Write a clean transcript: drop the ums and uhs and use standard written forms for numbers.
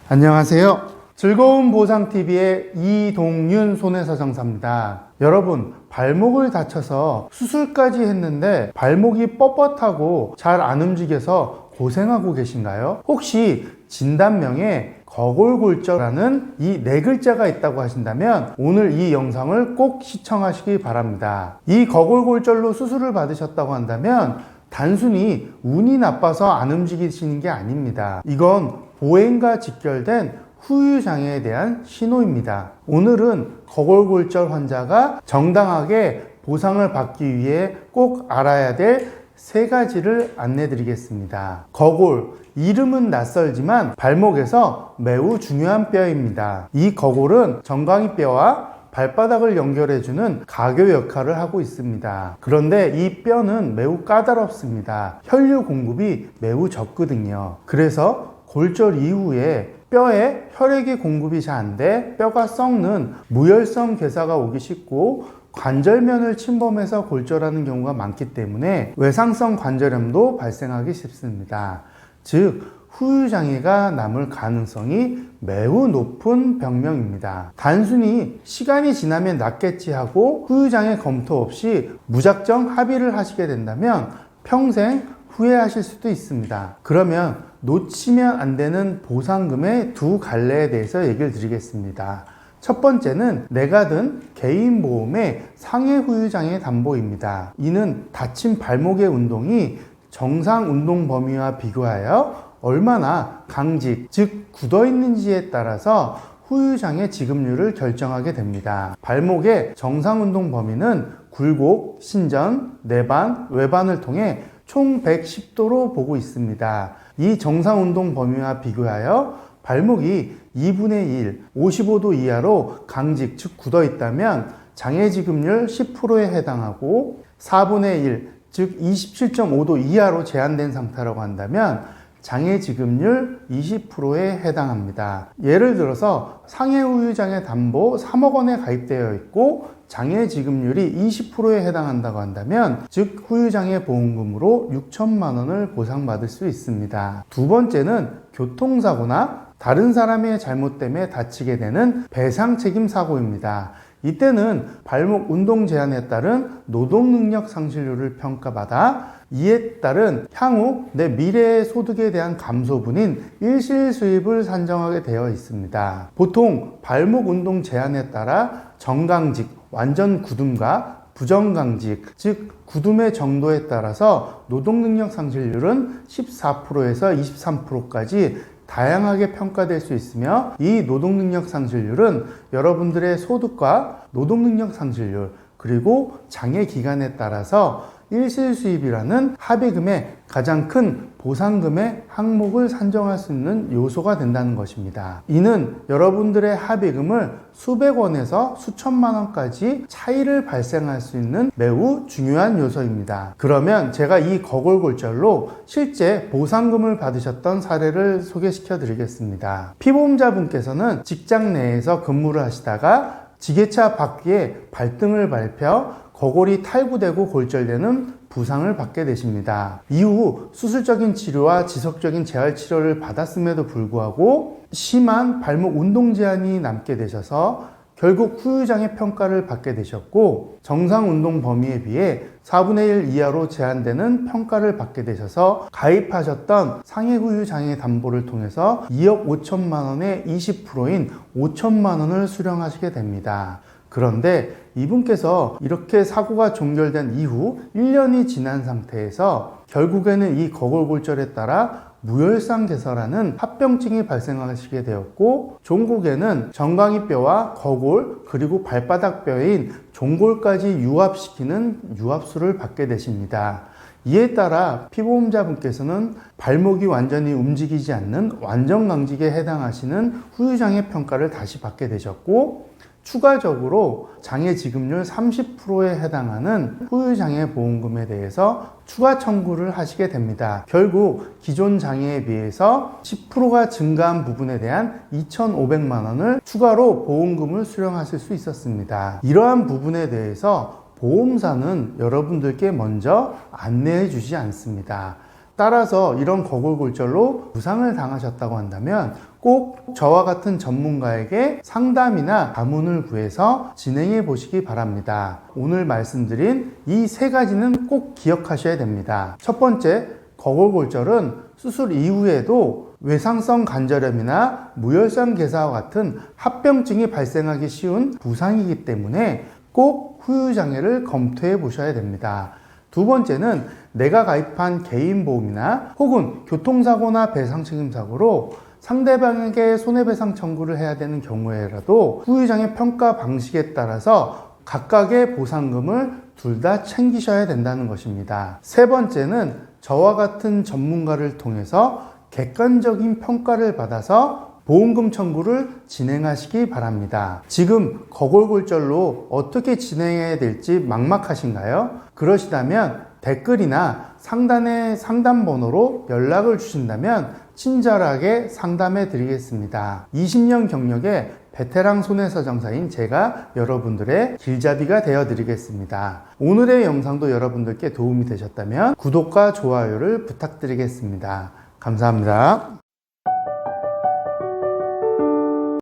안녕하세요. 즐거운 보상TV의 이동윤 손해서정사입니다. 여러분, 발목을 다쳐서 수술까지 했는데 발목이 뻣뻣하고 잘 안 움직여서 고생하고 계신가요? 혹시 진단명에 거골골절이라는 이 네 글자가 있다고 하신다면 오늘 이 영상을 꼭 시청하시기 바랍니다. 이 거골골절로 수술을 받으셨다고 한다면 단순히 운이 나빠서 안 움직이시는 게 아닙니다. 이건 보행과 직결된 후유장애에 대한 신호입니다. 오늘은 거골골절 환자가 정당하게 보상을 받기 위해 꼭 알아야 될 세 가지를 안내 드리겠습니다. 거골, 이름은 낯설지만 발목에서 매우 중요한 뼈입니다. 이 거골은 정강이뼈와 발바닥을 연결해주는 가교 역할을 하고 있습니다. 그런데 이 뼈는 매우 까다롭습니다. 혈류 공급이 매우 적거든요. 그래서 골절 이후에 뼈에 혈액의 공급이 잘 안 돼 뼈가 썩는 무혈성 괴사가 오기 쉽고 관절면을 침범해서 골절하는 경우가 많기 때문에 외상성 관절염도 발생하기 쉽습니다. 즉 후유장애가 남을 가능성이 매우 높은 병명입니다. 단순히 시간이 지나면 낫겠지 하고 후유장애 검토 없이 무작정 합의를 하시게 된다면 평생 후회하실 수도 있습니다. 그러면 놓치면 안 되는 보상금의 두 갈래에 대해서 얘기를 드리겠습니다. 첫 번째는 내가 든 개인보험의 상해 후유장애 담보입니다. 이는 다친 발목의 운동이 정상 운동 범위와 비교하여 얼마나 강직, 즉 굳어있는지에 따라서 후유장애 지급률을 결정하게 됩니다. 발목의 정상 운동 범위는 굴곡, 신전, 내반, 외반을 통해 총 110도로 보고 있습니다. 이 정상 운동 범위와 비교하여 발목이 2분의 1, 55도 이하로 강직, 즉 굳어 있다면 장애 지급률 10%에 해당하고 4분의 1, 즉 27.5도 이하로 제한된 상태라고 한다면 장애 지급률 20%에 해당합니다. 예를 들어서 상해 후유장애 담보 3억 원에 가입되어 있고 장애 지급률이 20%에 해당한다고 한다면 즉 후유장애 보험금으로 6천만 원을 보상받을 수 있습니다. 두 번째는 교통사고나 다른 사람의 잘못 때문에 다치게 되는 배상 책임 사고입니다. 이때는 발목 운동 제한에 따른 노동능력 상실률을 평가받아 이에 따른 향후 내 미래의 소득에 대한 감소분인 일시수입을 산정하게 되어 있습니다. 보통 발목 운동 제한에 따라 정강직, 완전 굳음과 부정강직, 즉 굳음의 정도에 따라서 노동능력 상실률은 14%에서 23%까지 다양하게 평가될 수 있으며 이 노동능력 상실률은 여러분들의 소득과 노동능력 상실률 그리고 장애 기간에 따라서 일시수입이라는 합의금의 가장 큰 보상금의 항목을 산정할 수 있는 요소가 된다는 것입니다. 이는 여러분들의 합의금을 수백 원에서 수천만 원까지 차이를 발생할 수 있는 매우 중요한 요소입니다. 그러면 제가 이 거골골절로 실제 보상금을 받으셨던 사례를 소개시켜 드리겠습니다. 피보험자분께서는 직장 내에서 근무를 하시다가 지게차 바퀴에 발등을 밟혀 거골이 탈구되고 골절되는 부상을 받게 되십니다. 이후 수술적인 치료와 지속적인 재활치료를 받았음에도 불구하고 심한 발목 운동 제한이 남게 되셔서 결국 후유장애 평가를 받게 되셨고 정상 운동 범위에 비해 4분의 1 이하로 제한되는 평가를 받게 되셔서 가입하셨던 상해 후유장애 담보를 통해서 2억 5천만 원의 20%인 5천만 원을 수령하시게 됩니다. 그런데 이분께서 이렇게 사고가 종결된 이후 1년이 지난 상태에서 결국에는 이 거골골절에 따라 무혈상 개서라는 합병증이 발생하시게 되었고 종국에는 정강이뼈와 거골 그리고 발바닥뼈인 종골까지 유합시키는 유합술을 받게 되십니다. 이에 따라 피보험자분께서는 발목이 완전히 움직이지 않는 완전강직에 해당하시는 후유장애 평가를 다시 받게 되셨고 추가적으로 장애 지급률 30%에 해당하는 후유장애 보험금에 대해서 추가 청구를 하시게 됩니다. 결국 기존 장애에 비해서 10%가 증가한 부분에 대한 2,500만 원을 추가로 보험금을 수령하실 수 있었습니다. 이러한 부분에 대해서 보험사는 여러분들께 먼저 안내해 주지 않습니다. 따라서 이런 거골골절로 부상을 당하셨다고 한다면 꼭 저와 같은 전문가에게 상담이나 자문을 구해서 진행해 보시기 바랍니다. 오늘 말씀드린 이 세 가지는 꼭 기억하셔야 됩니다. 첫 번째, 거골골절은 수술 이후에도 외상성 관절염이나 무혈관 괴사와 같은 합병증이 발생하기 쉬운 부상이기 때문에 꼭 후유장애를 검토해 보셔야 됩니다. 두 번째는 내가 가입한 개인보험이나 혹은 교통사고나 배상책임사고로 상대방에게 손해배상 청구를 해야 되는 경우에라도 후유장애 평가 방식에 따라서 각각의 보상금을 둘 다 챙기셔야 된다는 것입니다. 세 번째는 저와 같은 전문가를 통해서 객관적인 평가를 받아서 보험금 청구를 진행하시기 바랍니다. 지금 거골골절로 어떻게 진행해야 될지 막막하신가요? 그러시다면 댓글이나 상단의 상담번호로 연락을 주신다면 친절하게 상담해 드리겠습니다. 20년 경력의 베테랑 손해서정사인 제가 여러분들의 길잡이가 되어 드리겠습니다. 오늘의 영상도 여러분들께 도움이 되셨다면 구독과 좋아요를 부탁드리겠습니다. 감사합니다.